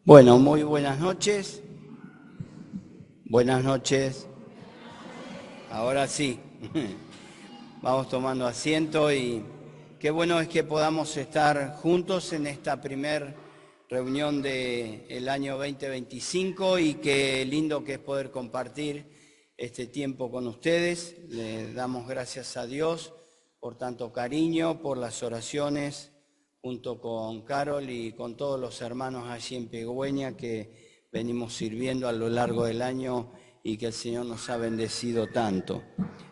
Bueno, muy buenas noches. Buenas noches. Ahora sí. Vamos tomando asiento y qué bueno es que podamos estar juntos en esta primer reunión del año 2025 y qué lindo que es poder compartir este tiempo con ustedes. Le damos gracias a Dios por tanto cariño, por las oraciones, junto con Carol y con todos los hermanos allí en Pigüeña que venimos sirviendo a lo largo del año y que el Señor nos ha bendecido tanto.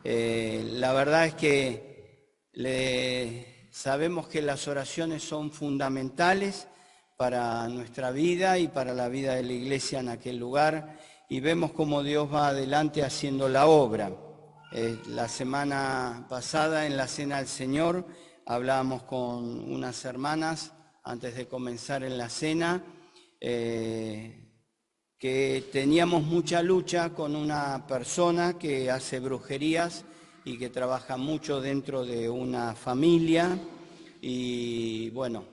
La verdad es que sabemos que las oraciones son fundamentales para nuestra vida y para la vida de la iglesia en aquel lugar y vemos cómo Dios va adelante haciendo la obra. La semana pasada en la Cena del Señor hablábamos con unas hermanas antes de comenzar en la cena que teníamos mucha lucha con una persona que hace brujerías y que trabaja mucho dentro de una familia y bueno,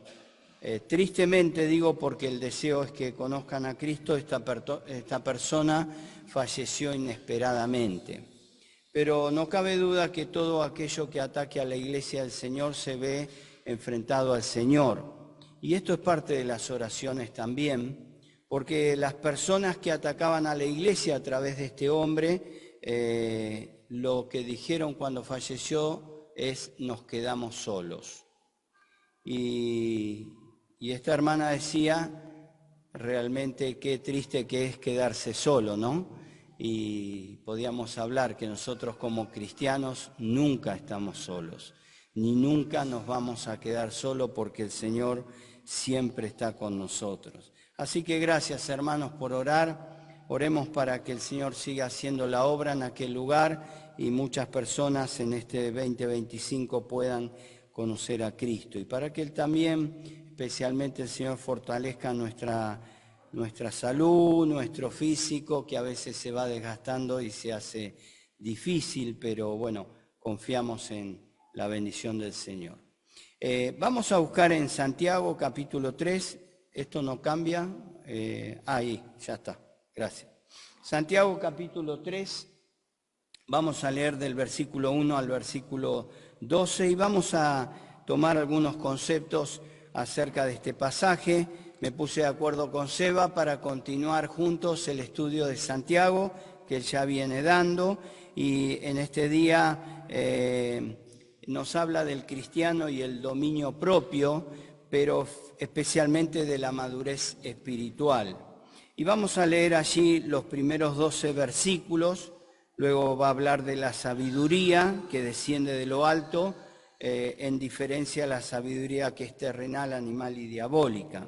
tristemente digo porque el deseo es que conozcan a Cristo, esta persona falleció inesperadamente. Pero no cabe duda que todo aquello que ataque a la iglesia del Señor se ve enfrentado al Señor. Y esto es parte de las oraciones también, porque las personas que atacaban a la iglesia a través de este hombre, lo que dijeron cuando falleció es: nos quedamos solos. Y esta hermana decía, realmente qué triste que es quedarse solo, ¿no? Y podíamos hablar que nosotros como cristianos nunca estamos solos, ni nunca nos vamos a quedar solos porque el Señor siempre está con nosotros. Así que gracias, hermanos, por orar. Oremos para que el Señor siga haciendo la obra en aquel lugar y muchas personas en este 2025 puedan conocer a Cristo. Y para que Él también, especialmente el Señor, fortalezca nuestra salud, nuestro físico, que a veces se va desgastando y se hace difícil, pero bueno, confiamos en la bendición del Señor. Vamos a buscar en Santiago capítulo 3, esto no cambia, ahí, ya está, gracias. Santiago capítulo 3, vamos a leer del versículo 1 al versículo 12 y vamos a tomar algunos conceptos acerca de este pasaje. Me puse de acuerdo con Seba para continuar juntos el estudio de Santiago, que él ya viene dando, y en este día nos habla del cristiano y el dominio propio, pero especialmente de la madurez espiritual. Y vamos a leer allí los primeros 12 versículos, luego va a hablar de la sabiduría que desciende de lo alto, en diferencia a la sabiduría que es terrenal, animal y diabólica.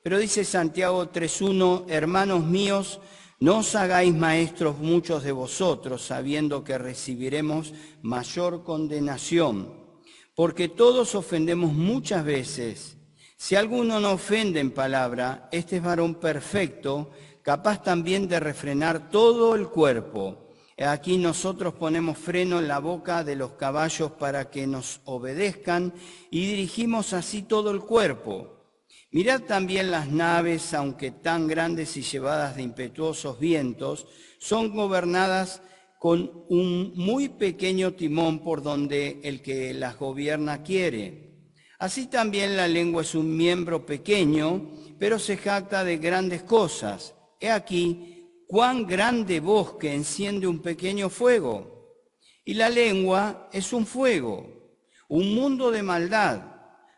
Pero dice Santiago 3:1, hermanos míos, no os hagáis maestros muchos de vosotros, sabiendo que recibiremos mayor condenación, porque todos ofendemos muchas veces. Si alguno no ofende en palabra, este es varón perfecto, capaz también de refrenar todo el cuerpo. Aquí nosotros ponemos freno en la boca de los caballos para que nos obedezcan y dirigimos así todo el cuerpo. Mirad también las naves, aunque tan grandes y llevadas de impetuosos vientos, son gobernadas con un muy pequeño timón por donde el que las gobierna quiere. Así también la lengua es un miembro pequeño, pero se jacta de grandes cosas. He aquí cuán grande bosque enciende un pequeño fuego. Y la lengua es un fuego, un mundo de maldad.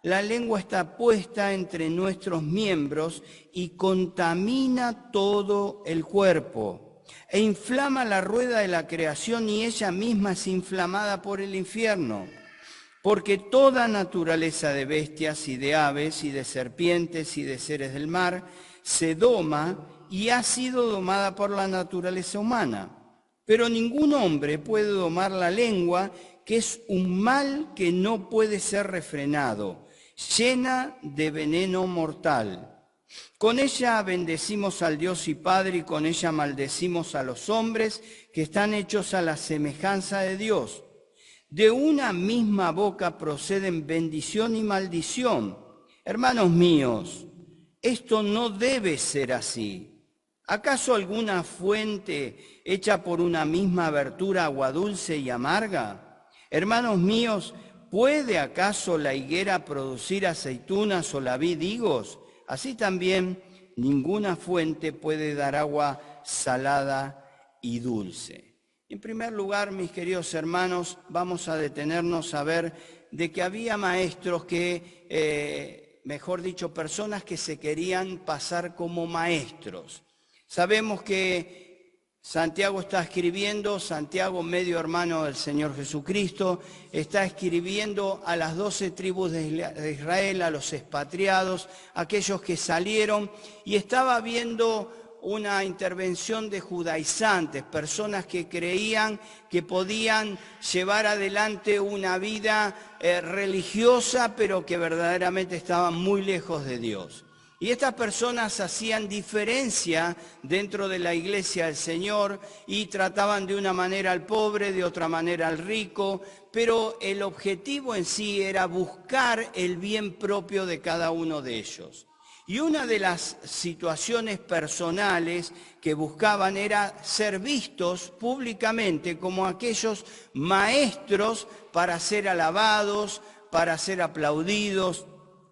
La lengua está puesta entre nuestros miembros y contamina todo el cuerpo e inflama la rueda de la creación y ella misma es inflamada por el infierno. Porque toda naturaleza de bestias y de aves y de serpientes y de seres del mar se doma y ha sido domada por la naturaleza humana. Pero ningún hombre puede domar la lengua, que es un mal que no puede ser refrenado, llena de veneno mortal. Con ella bendecimos al Dios y Padre y con ella maldecimos a los hombres que están hechos a la semejanza de Dios. De una misma boca proceden bendición y maldición. Hermanos míos, esto no debe ser así. ¿Acaso alguna fuente hecha por una misma abertura agua dulce y amarga? Hermanos míos, ¿puede acaso la higuera producir aceitunas o la vid higos? Así también ninguna fuente puede dar agua salada y dulce. En primer lugar, mis queridos hermanos, vamos a detenernos a ver de que había maestros que, mejor dicho, personas que se querían pasar como maestros. Sabemos que Santiago está escribiendo, Santiago, medio hermano del Señor Jesucristo, está escribiendo a las 12 tribus de Israel, a los expatriados, aquellos que salieron, y estaba viendo una intervención de judaizantes, personas que creían que podían llevar adelante una vida religiosa, pero que verdaderamente estaban muy lejos de Dios. Y estas personas hacían diferencia dentro de la iglesia del Señor y trataban de una manera al pobre, de otra manera al rico, pero el objetivo en sí era buscar el bien propio de cada uno de ellos. Y una de las situaciones personales que buscaban era ser vistos públicamente como aquellos maestros para ser alabados, para ser aplaudidos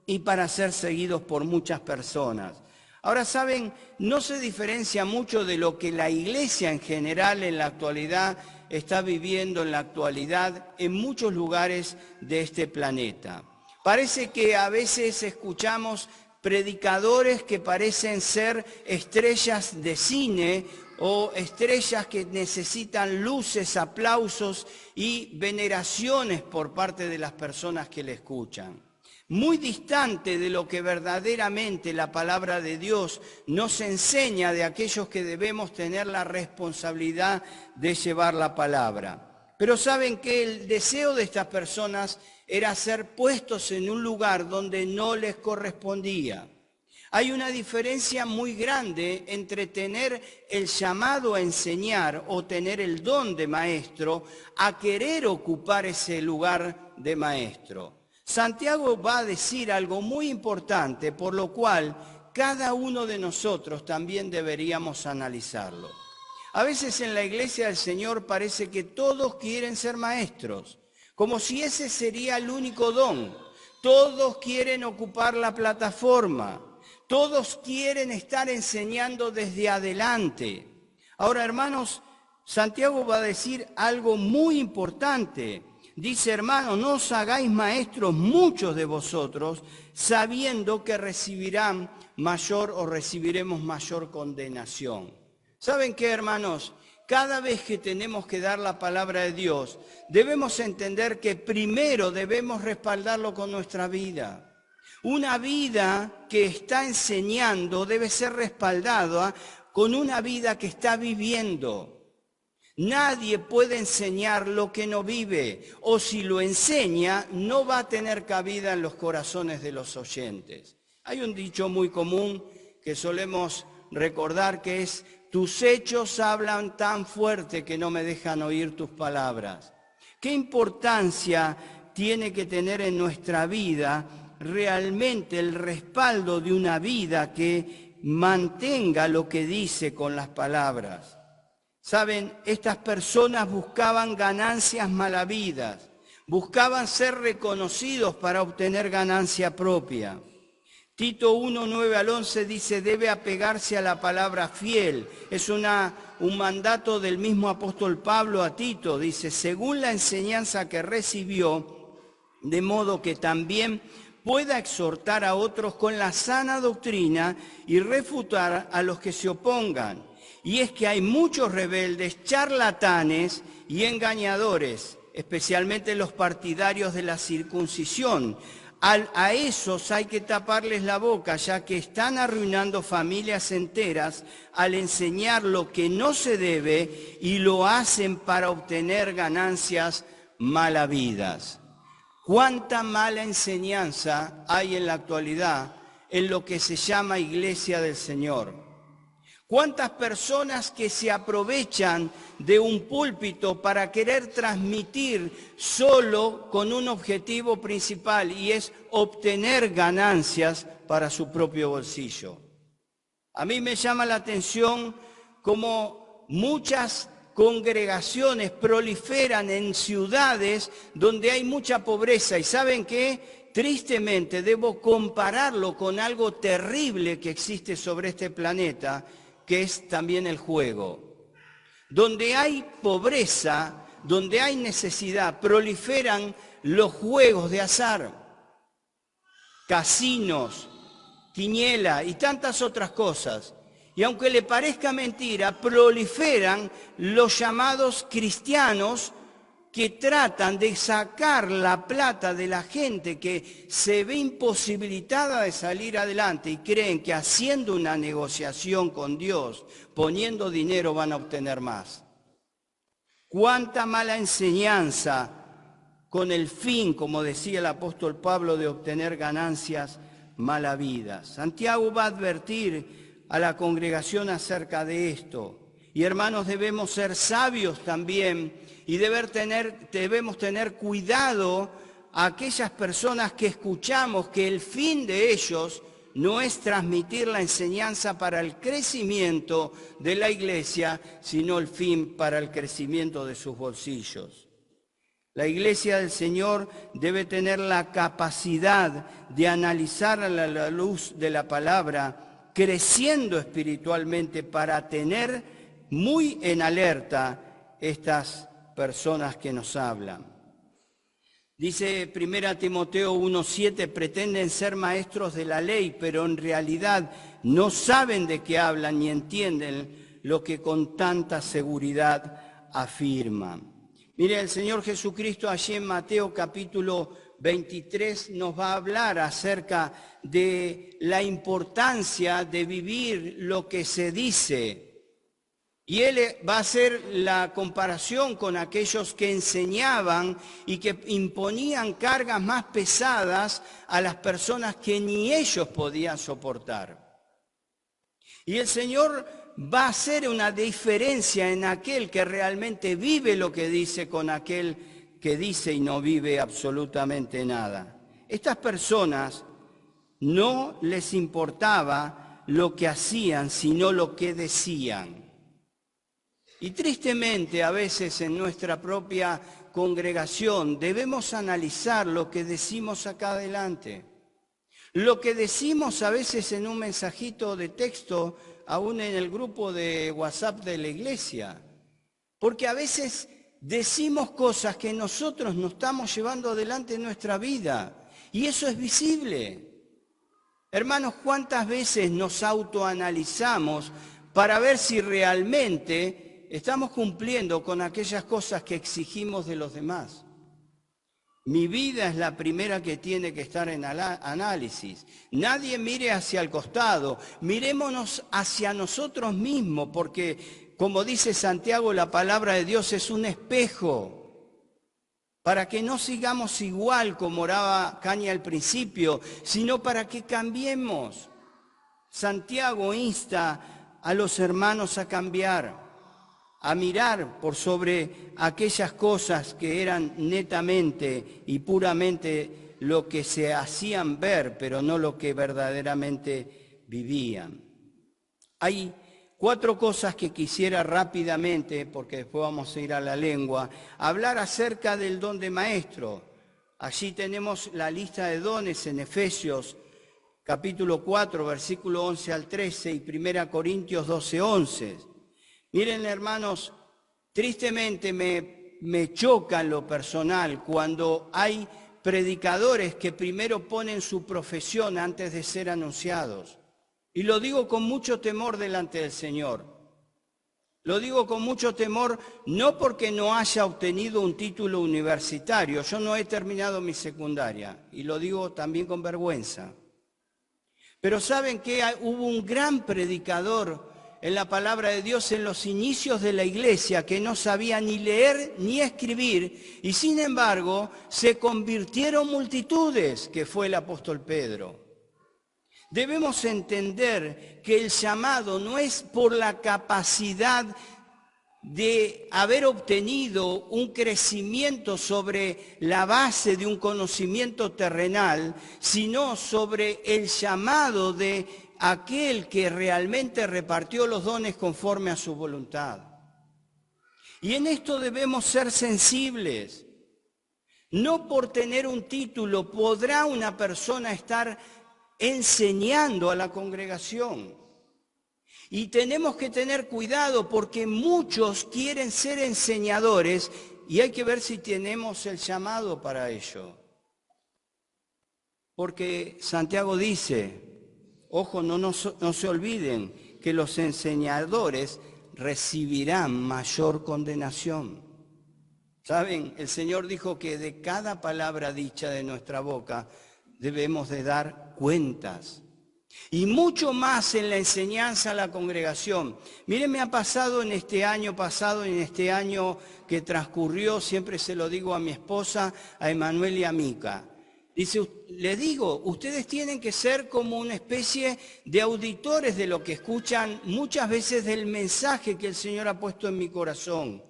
y para ser seguidos por muchas personas. Ahora, saben, no se diferencia mucho de lo que la iglesia en general en la actualidad está viviendo en la actualidad en muchos lugares de este planeta. Parece que a veces escuchamos predicadores que parecen ser estrellas de cine o estrellas que necesitan luces, aplausos y veneraciones por parte de las personas que le escuchan. Muy distante de lo que verdaderamente la palabra de Dios nos enseña de aquellos que debemos tener la responsabilidad de llevar la palabra. Pero saben que el deseo de estas personas era ser puestos en un lugar donde no les correspondía. Hay una diferencia muy grande entre tener el llamado a enseñar o tener el don de maestro a querer ocupar ese lugar de maestro. Santiago va a decir algo muy importante, por lo cual cada uno de nosotros también deberíamos analizarlo. A veces en la iglesia del Señor parece que todos quieren ser maestros, como si ese sería el único don. Todos quieren ocupar la plataforma, todos quieren estar enseñando desde adelante. Ahora, hermanos, Santiago va a decir algo muy importante. Dice, hermanos, no os hagáis maestros muchos de vosotros, sabiendo que recibirán mayor o recibiremos mayor condenación. ¿Saben qué, hermanos? Cada vez que tenemos que dar la palabra de Dios, debemos entender que primero debemos respaldarlo con nuestra vida. Una vida que está enseñando debe ser respaldada con una vida que está viviendo. Nadie puede enseñar lo que no vive, o si lo enseña, no va a tener cabida en los corazones de los oyentes. Hay un dicho muy común que solemos recordar que es: tus hechos hablan tan fuerte que no me dejan oír tus palabras. ¿Qué importancia tiene que tener en nuestra vida realmente el respaldo de una vida que mantenga lo que dice con las palabras? Saben, estas personas buscaban ganancias malavidas, buscaban ser reconocidos para obtener ganancia propia. Tito 1, 9 al 11 dice, debe apegarse a la palabra fiel. Es un mandato del mismo apóstol Pablo a Tito. Dice, según la enseñanza que recibió, de modo que también pueda exhortar a otros con la sana doctrina y refutar a los que se opongan. Y es que hay muchos rebeldes, charlatanes y engañadores, especialmente los partidarios de la circuncisión. A esos hay que taparles la boca, ya que están arruinando familias enteras al enseñar lo que no se debe y lo hacen para obtener ganancias malavidas. ¿Cuánta mala enseñanza hay en la actualidad en lo que se llama Iglesia del Señor? ¿Cuántas personas que se aprovechan de un púlpito para querer transmitir solo con un objetivo principal, y es obtener ganancias para su propio bolsillo? A mí me llama la atención cómo muchas congregaciones proliferan en ciudades donde hay mucha pobreza. ¿Y saben qué? Tristemente debo compararlo con algo terrible que existe sobre este planeta, que es también el juego. Donde hay pobreza, donde hay necesidad, proliferan los juegos de azar, casinos, quiniela y tantas otras cosas. Y aunque le parezca mentira, proliferan los llamados cristianos que tratan de sacar la plata de la gente que se ve imposibilitada de salir adelante y creen que haciendo una negociación con Dios, poniendo dinero, van a obtener más. Cuánta mala enseñanza con el fin, como decía el apóstol Pablo, de obtener ganancias malavidas. Santiago va a advertir a la congregación acerca de esto. Y hermanos, debemos ser sabios también y debemos tener cuidado a aquellas personas que escuchamos que el fin de ellos no es transmitir la enseñanza para el crecimiento de la iglesia, sino el fin para el crecimiento de sus bolsillos. La iglesia del Señor debe tener la capacidad de analizar a la luz de la palabra, creciendo espiritualmente para tener muy en alerta estas personas que nos hablan. Dice 1 Timoteo 1:7, pretenden ser maestros de la ley, pero en realidad no saben de qué hablan ni entienden lo que con tanta seguridad afirman. Mire, el Señor Jesucristo allí en Mateo capítulo 23 nos va a hablar acerca de la importancia de vivir lo que se dice. Y Él va a hacer la comparación con aquellos que enseñaban y que imponían cargas más pesadas a las personas que ni ellos podían soportar. Y el Señor va a hacer una diferencia en aquel que realmente vive lo que dice con aquel que dice y no vive absolutamente nada. Estas personas no les importaba lo que hacían, sino lo que decían. Y tristemente a veces en nuestra propia congregación debemos analizar lo que decimos acá adelante. Lo que decimos a veces en un mensajito de texto, aún en el grupo de WhatsApp de la iglesia. Porque a veces decimos cosas que nosotros no estamos llevando adelante en nuestra vida. Y eso es visible. Hermanos, ¿cuántas veces nos autoanalizamos para ver si realmente estamos cumpliendo con aquellas cosas que exigimos de los demás? Mi vida es la primera que tiene que estar en análisis. Nadie mire hacia el costado, mirémonos hacia nosotros mismos, porque como dice Santiago, la palabra de Dios es un espejo, para que no sigamos igual como oraba Caña al principio, sino para que cambiemos. Santiago insta a los hermanos a cambiar, a mirar por sobre aquellas cosas que eran netamente y puramente lo que se hacían ver, pero no lo que verdaderamente vivían. Hay 4 cosas que quisiera rápidamente, porque después vamos a ir a la lengua, hablar acerca del don de maestro. Allí tenemos la lista de dones en Efesios capítulo 4, versículo 11 al 13 y 1 Corintios 12, 11. Miren, hermanos, tristemente me choca en lo personal cuando hay predicadores que primero ponen su profesión antes de ser anunciados. Y lo digo con mucho temor delante del Señor. Lo digo con mucho temor, no porque no haya obtenido un título universitario. Yo no he terminado mi secundaria y lo digo también con vergüenza. Pero ¿saben qué? Hubo un gran predicador en la palabra de Dios en los inicios de la iglesia que no sabía ni leer ni escribir y sin embargo se convirtieron multitudes, que fue el apóstol Pedro. Debemos entender que el llamado no es por la capacidad de haber obtenido un crecimiento sobre la base de un conocimiento terrenal, sino sobre el llamado de aquel que realmente repartió los dones conforme a su voluntad. Y en esto debemos ser sensibles. No por tener un título podrá una persona estar enseñando a la congregación. Y tenemos que tener cuidado porque muchos quieren ser enseñadores y hay que ver si tenemos el llamado para ello. Porque Santiago dice, ojo, no se olviden que los enseñadores recibirán mayor condenación. ¿Saben? El Señor dijo que de cada palabra dicha de nuestra boca debemos de dar cuentas. Y mucho más en la enseñanza a la congregación. Miren, me ha pasado en este año pasado, en este año que transcurrió, siempre se lo digo a mi esposa, a Emanuel y a Mica. Dice, le digo, ustedes tienen que ser como una especie de auditores de lo que escuchan muchas veces del mensaje que el Señor ha puesto en mi corazón.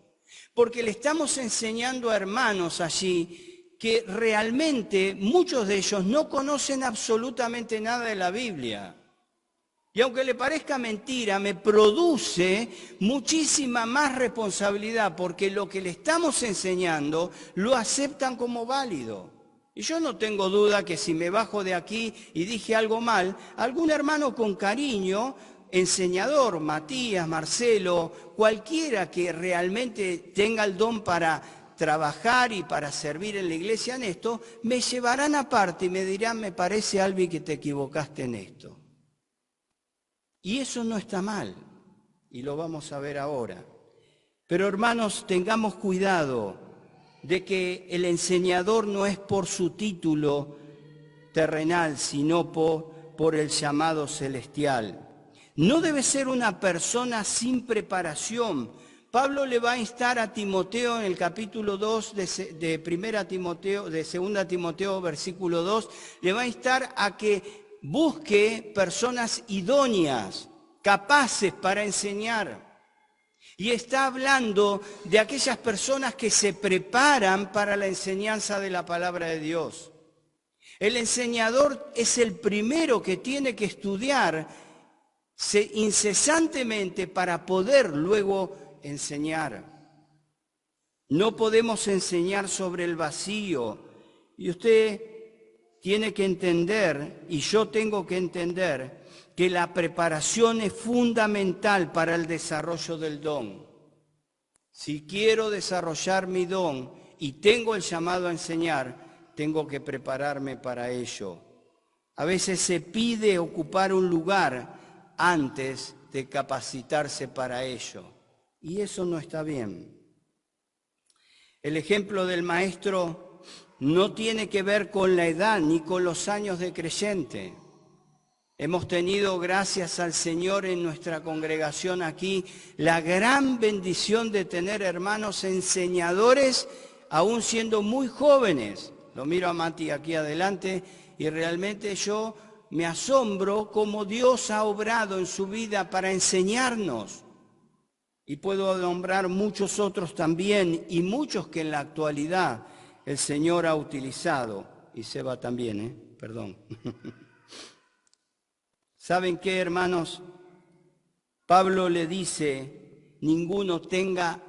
Porque le estamos enseñando a hermanos allí que realmente muchos de ellos no conocen absolutamente nada de la Biblia. Y aunque le parezca mentira, me produce muchísima más responsabilidad porque lo que le estamos enseñando lo aceptan como válido. Y yo no tengo duda que si me bajo de aquí y dije algo mal, algún hermano con cariño, enseñador, Matías, Marcelo, cualquiera que realmente tenga el don para trabajar y para servir en la iglesia en esto, me llevarán aparte y me dirán, me parece, Albi, que te equivocaste en esto. Y eso no está mal, y lo vamos a ver ahora. Pero hermanos, tengamos cuidado de que el enseñador no es por su título terrenal, sino por el llamado celestial. No debe ser una persona sin preparación. Pablo le va a instar a Timoteo en el capítulo 2 de 2 Timoteo, versículo 2, le va a instar a que busque personas idóneas, capaces para enseñar. Y está hablando de aquellas personas que se preparan para la enseñanza de la palabra de Dios. El enseñador es el primero que tiene que estudiar incesantemente para poder luego enseñar. No podemos enseñar sobre el vacío. Y usted tiene que entender, y yo tengo que entender, que la preparación es fundamental para el desarrollo del don. Si quiero desarrollar mi don y tengo el llamado a enseñar, tengo que prepararme para ello. A veces se pide ocupar un lugar antes de capacitarse para ello, y eso no está bien. El ejemplo del maestro no tiene que ver con la edad ni con los años de creyente. Hemos tenido, gracias al Señor, en nuestra congregación aquí, la gran bendición de tener hermanos enseñadores, aún siendo muy jóvenes. Lo miro a Mati aquí adelante y realmente yo me asombro cómo Dios ha obrado en su vida para enseñarnos. Y puedo nombrar muchos otros también, y muchos que en la actualidad el Señor ha utilizado. Y Seba también, perdón. ¿Saben qué, hermanos? Pablo le dice, ninguno tenga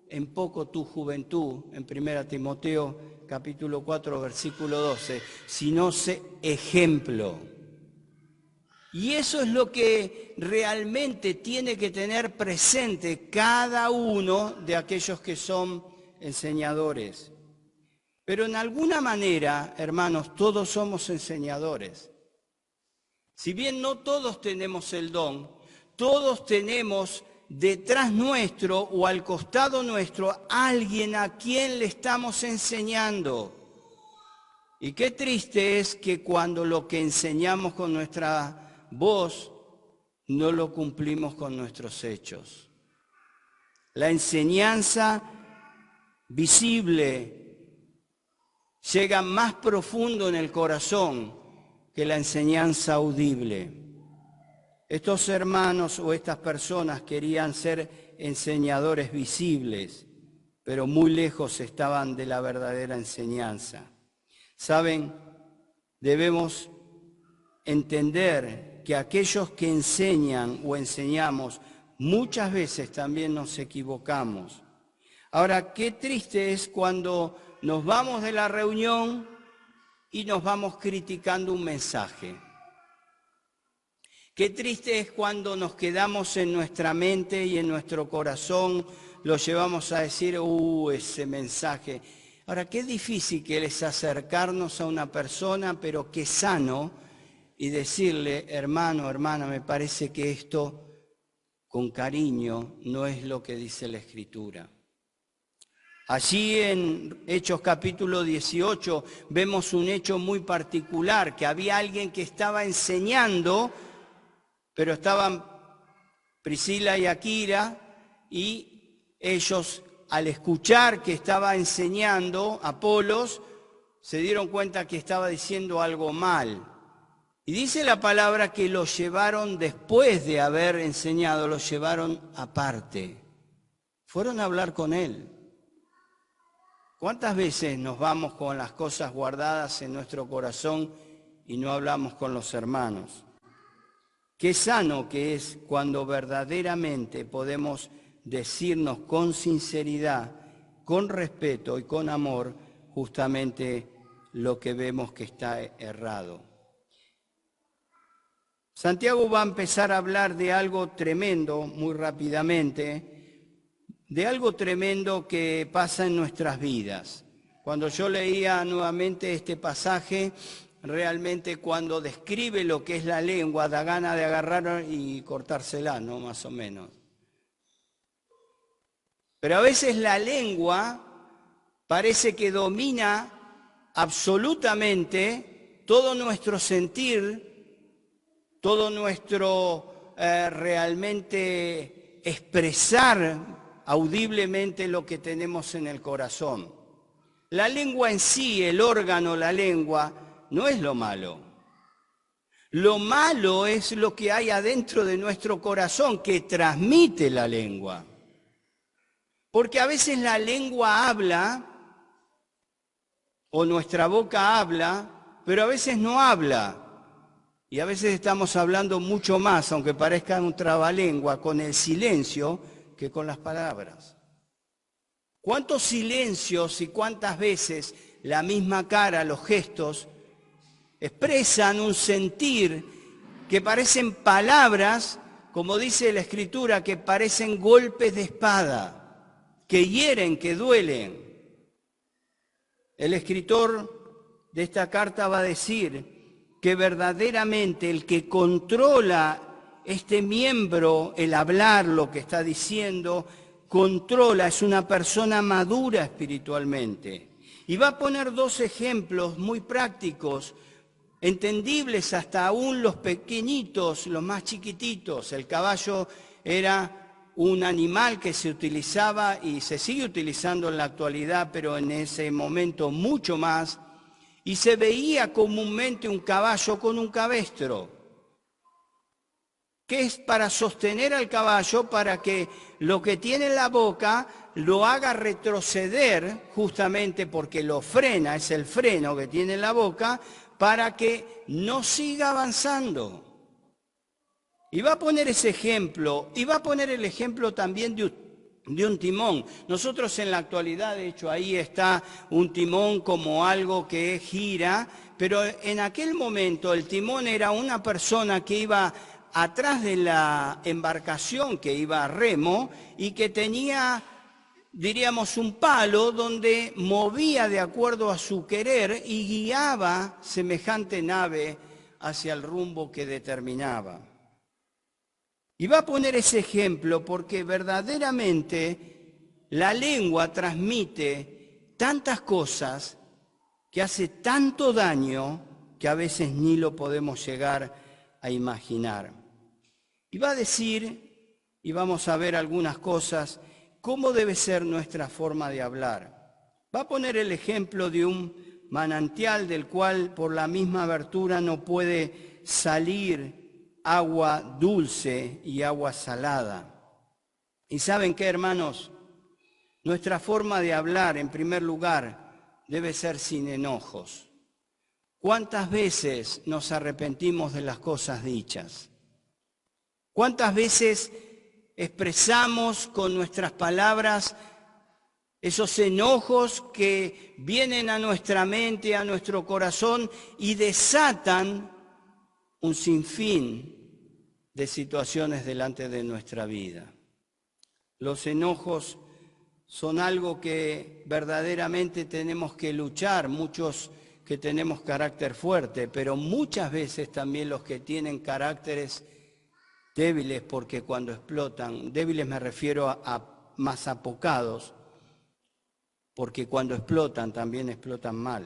en poco tu juventud, en 1 Timoteo capítulo 4, versículo 12, sino sé ejemplo. Y eso es lo que realmente tiene que tener presente cada uno de aquellos que son enseñadores. Pero en alguna manera, hermanos, todos somos enseñadores. Si bien no todos tenemos el don, todos tenemos detrás nuestro o al costado nuestro alguien a quien le estamos enseñando. Y qué triste es que cuando lo que enseñamos con nuestra voz no lo cumplimos con nuestros hechos. La enseñanza visible llega más profundo en el corazón que la enseñanza audible. Estos hermanos o estas personas querían ser enseñadores visibles, pero muy lejos estaban de la verdadera enseñanza. ¿Saben? Debemos entender que aquellos que enseñan o enseñamos, muchas veces también nos equivocamos. Ahora, qué triste es cuando nos vamos de la reunión y nos vamos criticando un mensaje. Qué triste es cuando nos quedamos en nuestra mente y en nuestro corazón, lo llevamos a decir, ese mensaje. Ahora, qué difícil que es acercarnos a una persona, pero qué sano, y decirle, hermano, hermana, me parece que esto con cariño no es lo que dice la Escritura. Allí en Hechos capítulo 18 vemos un hecho muy particular, que había alguien que estaba enseñando, pero estaban Priscila y Aquila, y ellos al escuchar que estaba enseñando Apolos, se dieron cuenta que estaba diciendo algo mal. Y dice la palabra que los llevaron, después de haber enseñado, los llevaron aparte. Fueron a hablar con él. ¿Cuántas veces nos vamos con las cosas guardadas en nuestro corazón y no hablamos con los hermanos? Qué sano que es cuando verdaderamente podemos decirnos con sinceridad, con respeto y con amor, justamente lo que vemos que está errado. Santiago va a empezar a hablar de algo tremendo, muy rápidamente, de algo tremendo que pasa en nuestras vidas. Cuando yo leía nuevamente este pasaje, realmente cuando describe lo que es la lengua, da ganas de agarrar y cortársela, ¿no? Más o menos. Pero a veces la lengua parece que domina absolutamente todo nuestro sentir, todo nuestro realmente expresar audiblemente lo que tenemos en el corazón. La lengua en sí, el órgano, la lengua, no es lo malo. Lo malo es lo que hay adentro de nuestro corazón que transmite la lengua. Porque a veces la lengua habla, o nuestra boca habla, pero a veces no habla. Y a veces estamos hablando mucho más, aunque parezca un trabalengua, con el silencio que con las palabras. ¿Cuántos silencios y cuántas veces la misma cara, los gestos, expresan un sentir que parecen palabras, como dice la Escritura, que parecen golpes de espada, que hieren, que duelen? El escritor de esta carta va a decir que verdaderamente el que controla este miembro, el hablar, lo que está diciendo, controla, es una persona madura espiritualmente. Y va a poner dos ejemplos muy prácticos, entendibles hasta aún los pequeñitos, los más chiquititos. El caballo era un animal que se utilizaba y se sigue utilizando en la actualidad, pero en ese momento mucho más, y se veía comúnmente un caballo con un cabestro, que es para sostener al caballo, para que lo que tiene en la boca lo haga retroceder, justamente porque lo frena, es el freno que tiene en la boca, para que no siga avanzando. Y va a poner ese ejemplo, y va a poner el ejemplo también de un timón. Nosotros en la actualidad, de hecho, ahí está un timón como algo que gira, pero en aquel momento el timón era una persona que iba atrás de la embarcación, que iba a remo, y que tenía, diríamos, un palo donde movía de acuerdo a su querer y guiaba semejante nave hacia el rumbo que determinaba. Y va a poner ese ejemplo porque verdaderamente la lengua transmite tantas cosas que hace tanto daño que a veces ni lo podemos llegar a imaginar. Y va a decir, y vamos a ver algunas cosas, cómo debe ser nuestra forma de hablar. Va a poner el ejemplo de un manantial del cual por la misma abertura no puede salir agua dulce y agua salada. ¿Y saben qué, hermanos? Nuestra forma de hablar, en primer lugar, debe ser sin enojos. ¿Cuántas veces nos arrepentimos de las cosas dichas? ¿Cuántas veces expresamos con nuestras palabras esos enojos que vienen a nuestra mente, a nuestro corazón y desatan un sinfín de situaciones delante de nuestra vida? Los enojos son algo que verdaderamente tenemos que luchar, muchos que tenemos carácter fuerte, pero muchas veces también los que tienen caracteres débiles, porque cuando explotan, débiles me refiero a más apocados, porque cuando explotan también explotan mal.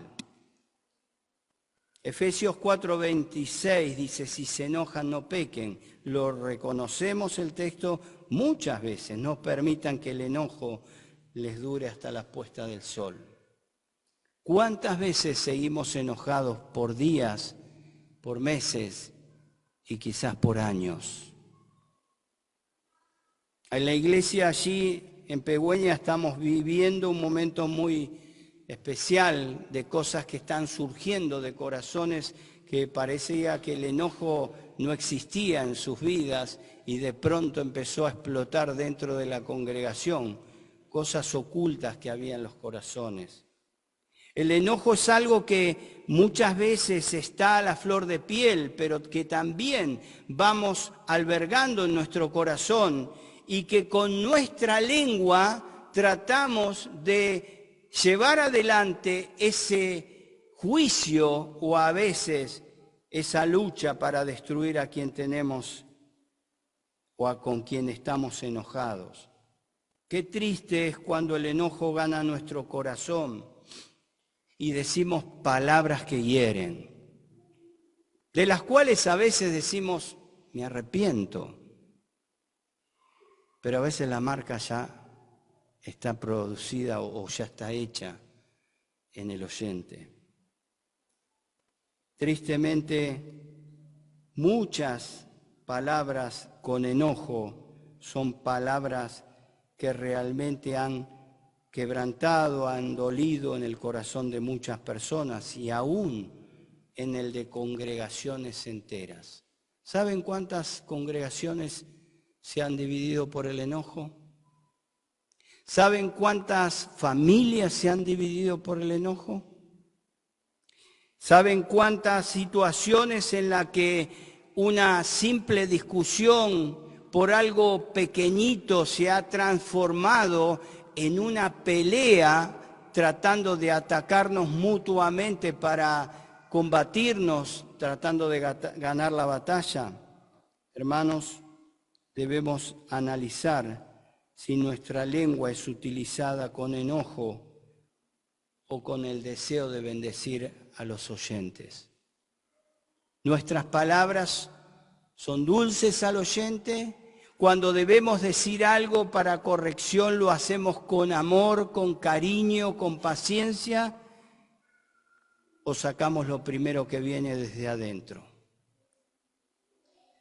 Efesios 4:26 dice, si se enojan no pequen. Lo reconocemos el texto muchas veces, no permitan que el enojo les dure hasta la puesta del sol. ¿Cuántas veces seguimos enojados por días, por meses y quizás por años? En la iglesia allí en Pegüeña estamos viviendo un momento muy especial de cosas que están surgiendo de corazones que parecía que el enojo no existía en sus vidas y de pronto empezó a explotar dentro de la congregación, cosas ocultas que había en los corazones. El enojo es algo que muchas veces está a la flor de piel, pero que también vamos albergando en nuestro corazón y que con nuestra lengua tratamos de llevar adelante ese juicio o a veces esa lucha para destruir a quien tenemos o con quien estamos enojados. Qué triste es cuando el enojo gana nuestro corazón y decimos palabras que hieren, de las cuales a veces decimos, me arrepiento, pero a veces la marca ya está producida o ya está hecha en el oyente. Tristemente, muchas palabras con enojo son palabras que realmente han quebrantado, han dolido en el corazón de muchas personas y aún en el de congregaciones enteras. ¿Saben cuántas congregaciones se han dividido por el enojo? ¿Saben cuántas familias se han dividido por el enojo? ¿Saben cuántas situaciones en las que una simple discusión por algo pequeñito se ha transformado en una pelea tratando de atacarnos mutuamente para combatirnos, tratando de ganar la batalla? Hermanos, debemos analizar si nuestra lengua es utilizada con enojo o con el deseo de bendecir a los oyentes. Nuestras palabras son dulces al oyente. Cuando debemos decir algo para corrección lo hacemos con amor, con cariño, con paciencia, o sacamos lo primero que viene desde adentro.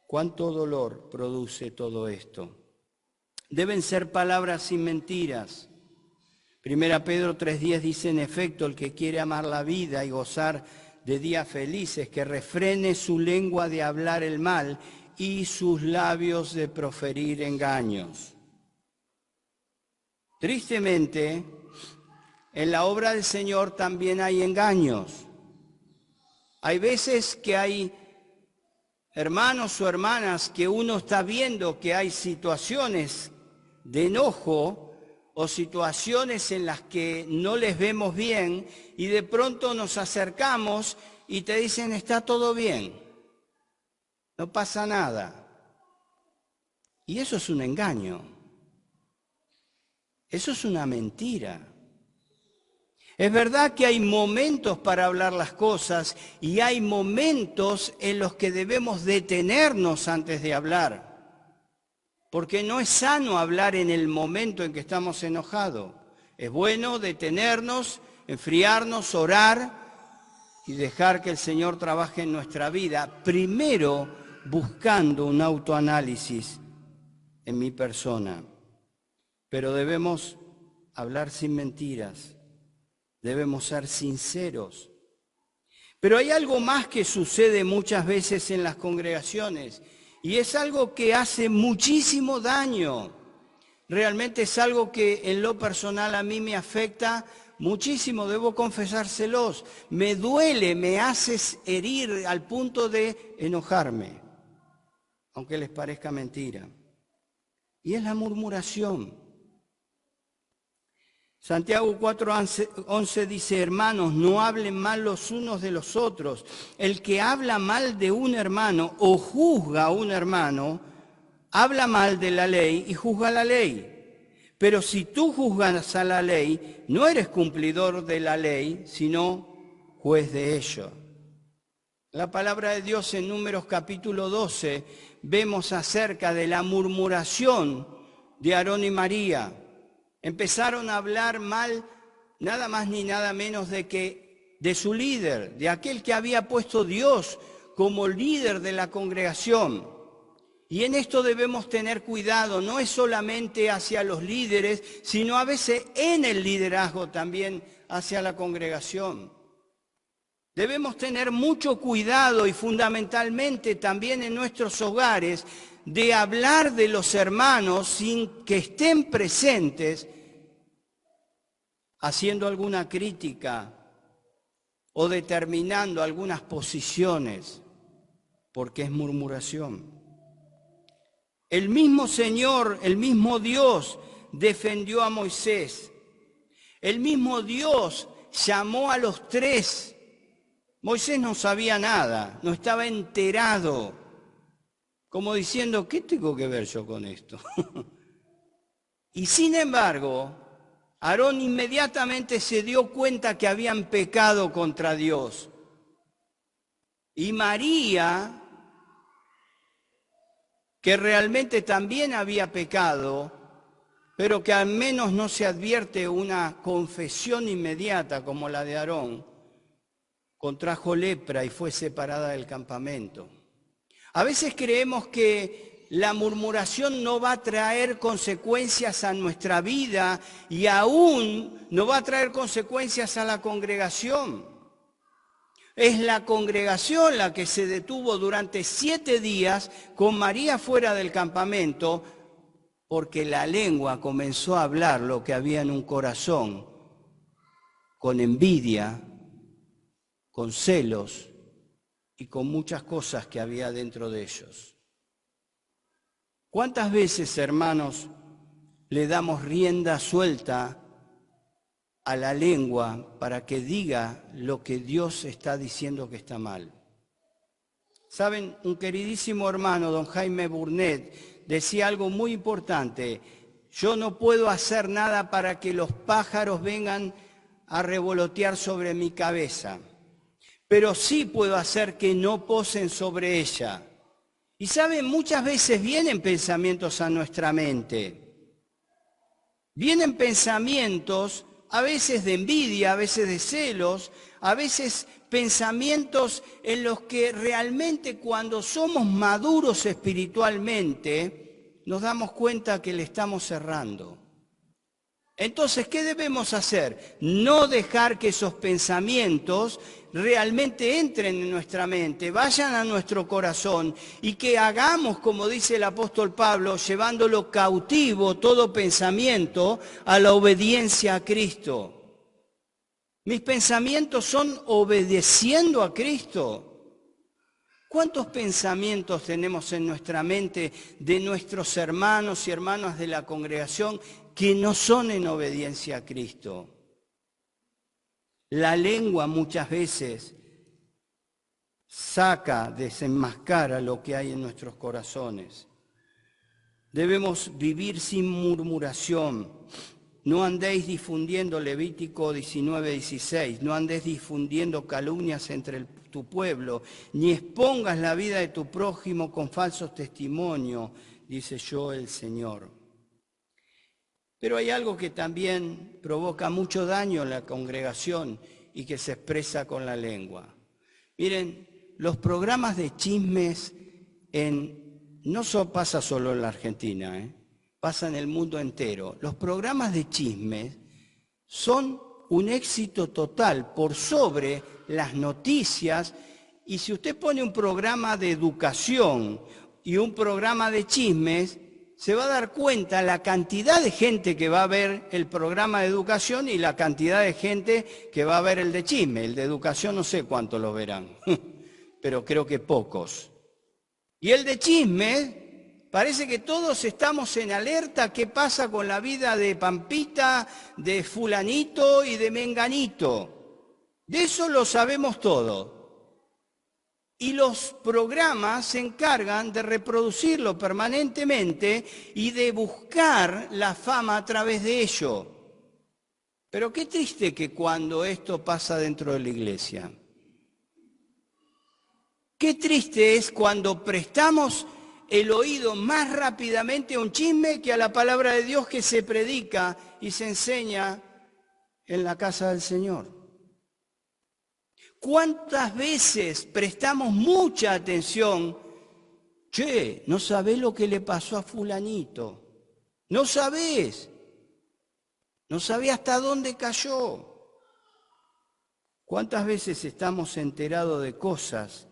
¿Cuánto dolor produce todo esto? Deben ser palabras sin mentiras. 1 Pedro 3:10 dice, en efecto, el que quiere amar la vida y gozar de días felices, que refrene su lengua de hablar el mal y sus labios de proferir engaños. Tristemente, en la obra del Señor también hay engaños. Hay veces que hay hermanos o hermanas que uno está viendo que hay situaciones de enojo o situaciones en las que no les vemos bien y de pronto nos acercamos y te dicen, está todo bien, no pasa nada. Y eso es un engaño, eso es una mentira. Es verdad que hay momentos para hablar las cosas y hay momentos en los que debemos detenernos antes de hablar. Porque no es sano hablar en el momento en que estamos enojados. Es bueno detenernos, enfriarnos, orar, y dejar que el Señor trabaje en nuestra vida, primero buscando un autoanálisis en mi persona. Pero debemos hablar sin mentiras, debemos ser sinceros. Pero hay algo más que sucede muchas veces en las congregaciones y es algo que hace muchísimo daño. Realmente es algo que en lo personal a mí me afecta muchísimo, debo confesárselos. Me duele, me hace herir al punto de enojarme, aunque les parezca mentira. Y es la murmuración. Santiago 4:11 dice, hermanos, no hablen mal los unos de los otros. El que habla mal de un hermano o juzga a un hermano, habla mal de la ley y juzga la ley. Pero si tú juzgas a la ley, no eres cumplidor de la ley, sino juez de ello. La palabra de Dios en Números capítulo 12 vemos acerca de la murmuración de Aarón y María. Empezaron a hablar mal, nada más ni nada menos de su líder, de aquel que había puesto Dios como líder de la congregación. Y en esto debemos tener cuidado, no es solamente hacia los líderes, sino a veces en el liderazgo también hacia la congregación. Debemos tener mucho cuidado y fundamentalmente también en nuestros hogares de hablar de los hermanos sin que estén presentes, haciendo alguna crítica o determinando algunas posiciones, porque es murmuración. El mismo Señor, el mismo Dios defendió a Moisés. El mismo Dios llamó a los tres. Moisés no sabía nada, no estaba enterado, como diciendo, ¿qué tengo que ver yo con esto? Y sin embargo, Aarón inmediatamente se dio cuenta que habían pecado contra Dios. Y María, que realmente también había pecado, pero que al menos no se advierte una confesión inmediata como la de Aarón, contrajo lepra y fue separada del campamento. A veces creemos que la murmuración no va a traer consecuencias a nuestra vida y aún no va a traer consecuencias a la congregación. Es la congregación la que se detuvo durante 7 días con María fuera del campamento porque la lengua comenzó a hablar lo que había en un corazón, con envidia, con celos y con muchas cosas que había dentro de ellos. ¿Cuántas veces, hermanos, le damos rienda suelta a la lengua para que diga lo que Dios está diciendo que está mal? Saben, un queridísimo hermano, don Jaime Burnet, decía algo muy importante. Yo no puedo hacer nada para que los pájaros vengan a revolotear sobre mi cabeza, pero sí puedo hacer que no posen sobre ella. Y saben, muchas veces vienen pensamientos a nuestra mente. Vienen pensamientos, a veces de envidia, a veces de celos, a veces pensamientos en los que realmente cuando somos maduros espiritualmente, nos damos cuenta que le estamos errando. Entonces, ¿qué debemos hacer? No dejar que esos pensamientos realmente entren en nuestra mente, vayan a nuestro corazón y que hagamos, como dice el apóstol Pablo, llevándolo cautivo todo pensamiento a la obediencia a Cristo. Mis pensamientos son obedeciendo a Cristo. ¿Cuántos pensamientos tenemos en nuestra mente de nuestros hermanos y hermanas de la congregación que no son en obediencia a Cristo? La lengua muchas veces desenmascara lo que hay en nuestros corazones. Debemos vivir sin murmuración. No andéis difundiendo, Levítico 19:16, no andéis difundiendo calumnias entre tu pueblo, ni expongas la vida de tu prójimo con falsos testimonios, dice yo el Señor. Pero hay algo que también provoca mucho daño en la congregación y que se expresa con la lengua. Miren, los programas de chismes pasa solo en la Argentina, pasa en el mundo entero. Los programas de chismes son un éxito total por sobre las noticias. Y si usted pone un programa de educación y un programa de chismes, se va a dar cuenta la cantidad de gente que va a ver el programa de educación y la cantidad de gente que va a ver el de chisme. El de educación no sé cuántos lo verán, pero creo que pocos. Y el de chisme, parece que todos estamos en alerta. ¿Qué pasa con la vida de Pampita, de fulanito y de menganito? De eso lo sabemos todo. Y los programas se encargan de reproducirlo permanentemente y de buscar la fama a través de ello. Pero qué triste que cuando esto pasa dentro de la iglesia. Qué triste es cuando prestamos el oído más rápidamente a un chisme que a la palabra de Dios que se predica y se enseña en la casa del Señor. ¿Cuántas veces prestamos mucha atención? Che, no sabés lo que le pasó a fulanito. No sabés. No sabés hasta dónde cayó. ¿Cuántas veces estamos enterados de cosas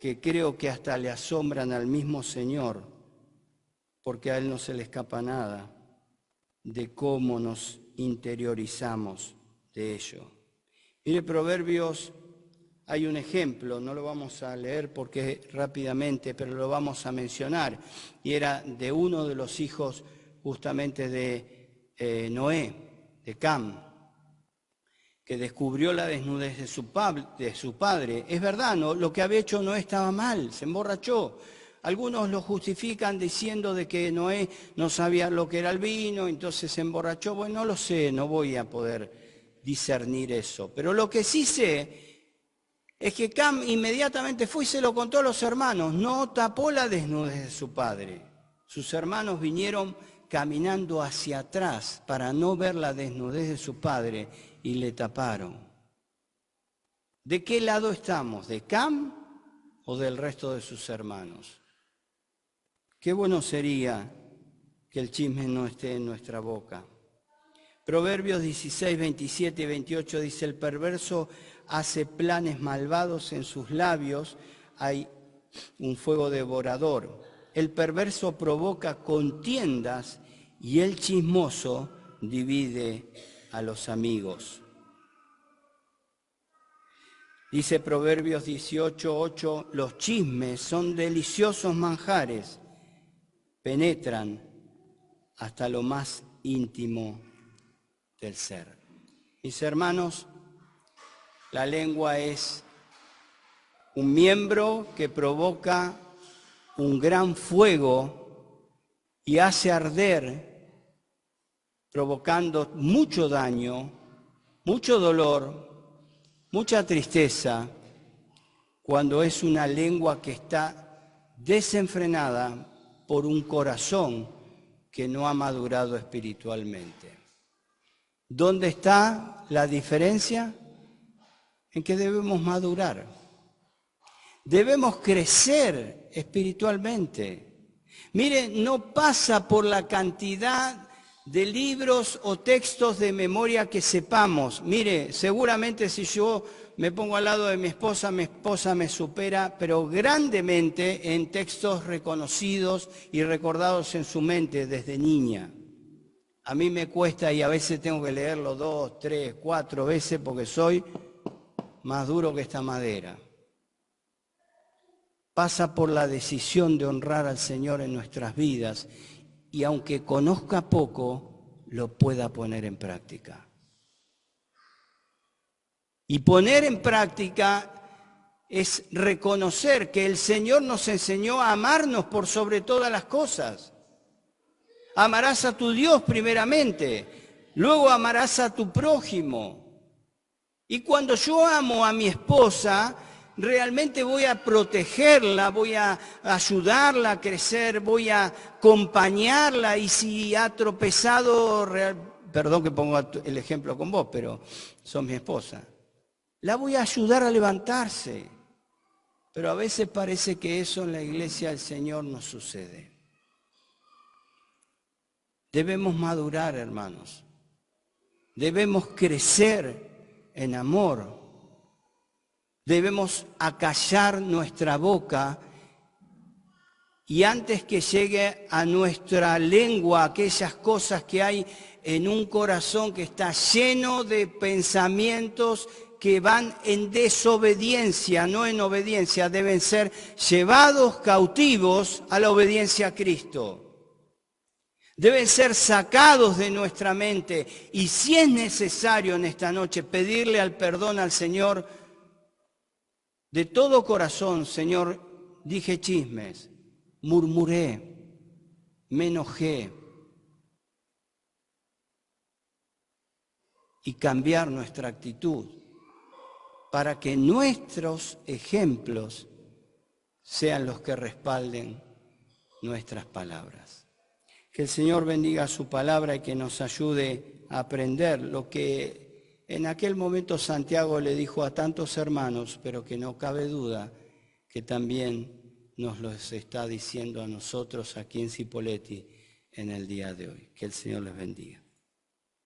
que creo que hasta le asombran al mismo Señor, porque a Él no se le escapa nada de cómo nos interiorizamos de ello? Mire, Proverbios, hay un ejemplo, no lo vamos a leer porque rápidamente, pero lo vamos a mencionar, y era de uno de los hijos justamente de Noé, de Cam, que descubrió la desnudez de su padre. Es verdad, ¿no? Lo que había hecho Noé estaba mal, se emborrachó. Algunos lo justifican diciendo de que Noé no sabía lo que era el vino, entonces se emborrachó. Bueno, no lo sé, no voy a poder discernir eso. Pero lo que sí sé es que Cam inmediatamente fue y se lo contó a los hermanos. No tapó la desnudez de su padre. Sus hermanos vinieron caminando hacia atrás para no ver la desnudez de su padre y le taparon. ¿De qué lado estamos? ¿De Cam o del resto de sus hermanos? Qué bueno sería que el chisme no esté en nuestra boca. Proverbios 16, 27 y 28 dice: el perverso hace planes malvados, en sus labios hay un fuego devorador. El perverso provoca contiendas y el chismoso divide a los amigos. Dice Proverbios 18, 8, los chismes son deliciosos manjares, penetran hasta lo más íntimo del ser. Mis hermanos, la lengua es un miembro que provoca un gran fuego y hace arder, provocando mucho daño, mucho dolor, mucha tristeza, cuando es una lengua que está desenfrenada por un corazón que no ha madurado espiritualmente. ¿Dónde está la diferencia? En que debemos madurar. Debemos crecer espiritualmente. Mire, no pasa por la cantidad de libros o textos de memoria que sepamos. Mire, seguramente si yo me pongo al lado de mi esposa me supera, pero grandemente en textos reconocidos y recordados en su mente desde niña. A mí me cuesta y a veces tengo que leerlo 2, 3, 4 veces porque soy más duro que esta madera. Pasa por la decisión de honrar al Señor en nuestras vidas y aunque conozca poco, lo pueda poner en práctica. Y poner en práctica es reconocer que el Señor nos enseñó a amarnos por sobre todas las cosas. Amarás a tu Dios primeramente, luego amarás a tu prójimo. Y cuando yo amo a mi esposa, realmente voy a protegerla, voy a ayudarla a crecer, voy a acompañarla y si ha tropezado, perdón que pongo el ejemplo con vos, pero sos mi esposa. la voy a ayudar a levantarse. Pero a veces parece que eso en la iglesia del Señor no sucede. Debemos madurar, hermanos. Debemos crecer en amor. Debemos acallar nuestra boca y antes que llegue a nuestra lengua aquellas cosas que hay en un corazón que está lleno de pensamientos que van en desobediencia, no en obediencia, deben ser llevados cautivos a la obediencia a Cristo. Deben ser sacados de nuestra mente y si es necesario en esta noche pedirle al perdón al Señor de todo corazón. Señor, dije chismes, murmuré, me enojé, y cambiar nuestra actitud para que nuestros ejemplos sean los que respalden nuestras palabras. Que el Señor bendiga su palabra y que nos ayude a aprender lo que en aquel momento Santiago le dijo a tantos hermanos, pero que no cabe duda que también nos lo está diciendo a nosotros aquí en Cipolletti en el día de hoy. Que el Señor les bendiga.